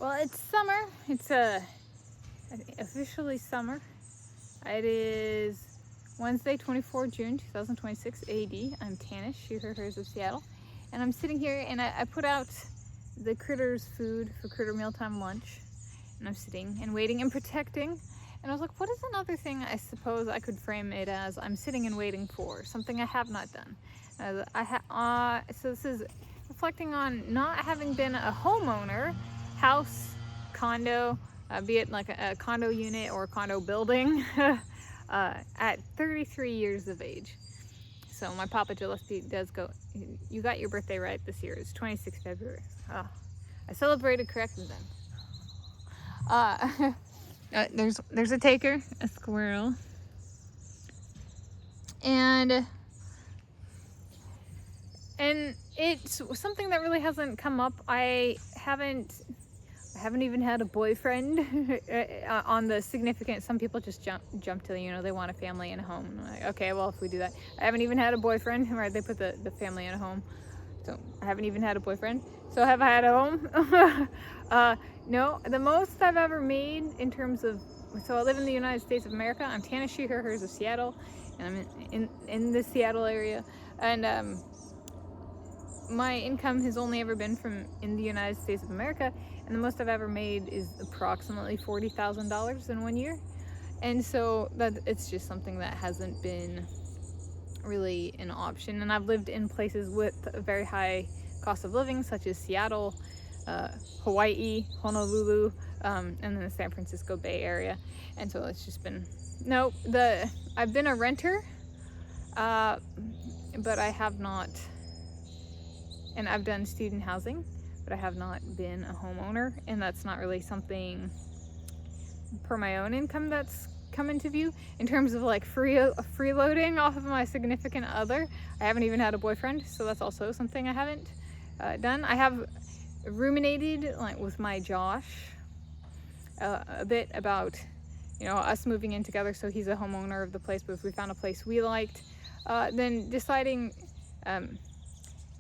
Well, it's summer. It's officially summer. It is Wednesday, 24 June 2026 AD. I'm Tanis, she, her, hers of Seattle. And I'm sitting here and I put out the critters food for critter mealtime lunch. And I'm sitting and waiting and protecting. And I was like, what is another thing I suppose I could frame it as? I'm sitting and waiting for something I have not done. So this is reflecting on not having been a homeowner, house, condo, be it like a condo unit or a condo building, at 33 years of age. So my Papa Gillespie does go, you got your birthday right this year. It's 26th February. Oh, I celebrated correctly then. There's a taker, a squirrel, and it's something that really hasn't come up. I haven't even had a boyfriend on the significant. Some people just jump to, they want a family and a home. I'm like, okay, well, if we do that, I haven't even had a boyfriend. Right? They put the family in a home. So I haven't even had a boyfriend. So have I had a home? No. The most I've ever made in terms of, so I live in the United States of America. I'm Tanis, she, her, hers of Seattle, and I'm in the Seattle area. And my income has only ever been from in the United States of America, and the most I've ever made is approximately $40,000 in 1 year. And so that it's just something that hasn't been really an option. And I've lived in places with a very high cost of living, such as Seattle, Hawaii, Honolulu, and then the San Francisco Bay Area. And so it's just been, I've been a renter, but I have not, and I've done student housing, but I have not been a homeowner, and that's not really something per my own income that's come into view. In terms of like freeloading off of my significant other, I haven't even had a boyfriend, so that's also something I haven't done. I have ruminated like with my Josh a bit about us moving in together, so he's a homeowner of the place, but if we found a place we liked, then deciding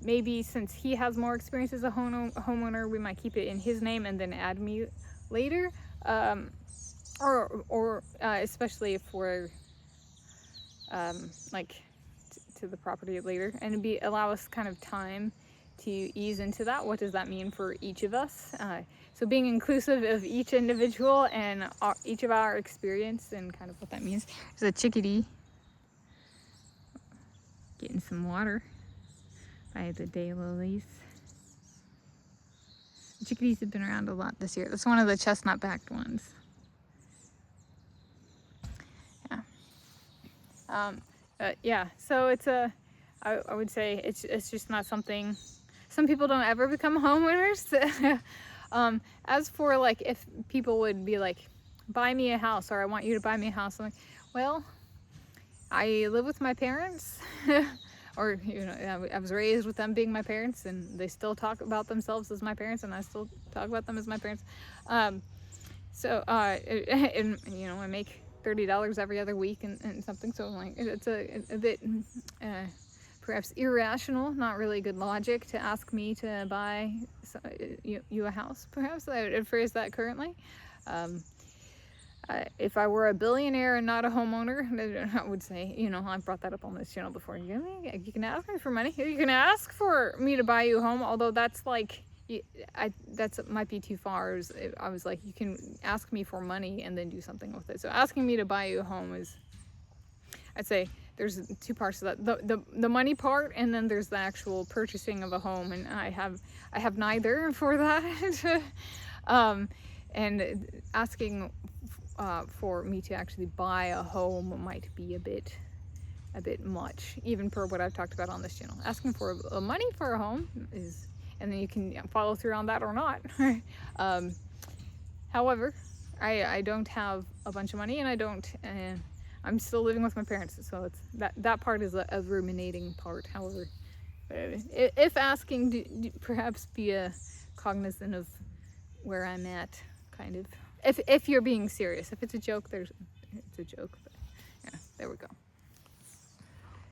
maybe since he has more experience as a homeowner, we might keep it in his name and then add me later, or especially if we're to the property later, and allow us kind of time to ease into that. What does that mean for each of us? So being inclusive of each individual and each of our experience and kind of what that means. There's a chickadee getting some water by the daylilies. The chickadees have been around a lot this year. That's one of the chestnut-backed ones. Yeah. So it's I would say it's just not something. Some people don't ever become homeowners. As for like if people would be like, buy me a house, or I want you to buy me a house, I'm like, well, I live with my parents. Or, I was raised with them being my parents, and they still talk about themselves as my parents, and I still talk about them as my parents. And I make $30 every other week and something, so like it's a bit perhaps irrational, not really good logic to ask me to buy you a house. Perhaps I would phrase that currently. If I were a billionaire and not a homeowner, I would say, I've brought that up on this channel before. You can ask me for money. You can ask for me to buy you a home, although that's like, that might be too far. I was like, you can ask me for money and then do something with it. So asking me to buy you a home is, I'd say there's two parts to that. The money part, and then there's the actual purchasing of a home, and I have neither for that. And asking for me to actually buy a home might be a bit much, even per what I've talked about on this channel. Asking for money for a home is, and then you can follow through on that or not. However, I don't have a bunch of money, and I'm still living with my parents, so it's that part is a ruminating part. However, if asking, perhaps be cognizant of where I'm at, kind of. If you're being serious. If it's a joke, it's a joke. But yeah, there we go.